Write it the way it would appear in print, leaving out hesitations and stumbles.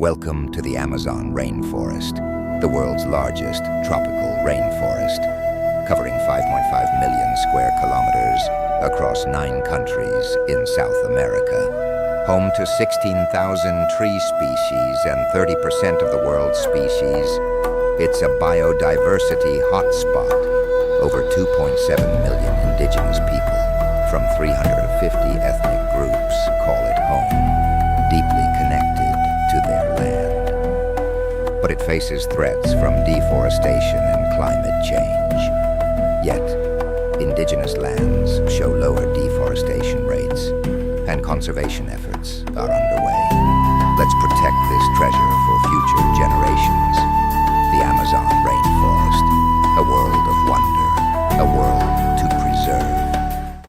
Welcome to the Amazon Rainforest, the world's largest tropical rainforest, covering 5.5 million square kilometers across 9 countries in South America. Home to 16,000 tree species and 30% of the world's species, it's a biodiversity hotspot. Over 2.7 million indigenous people from 350 ethnic groups call it home, deeply connected to their land. But it faces threats from deforestation and climate change. Yet, indigenous lands show lower deforestation rates, and conservation efforts are underway. Let's protect this treasure for future generations. The Amazon Rainforest, a world of wonder, a world to preserve.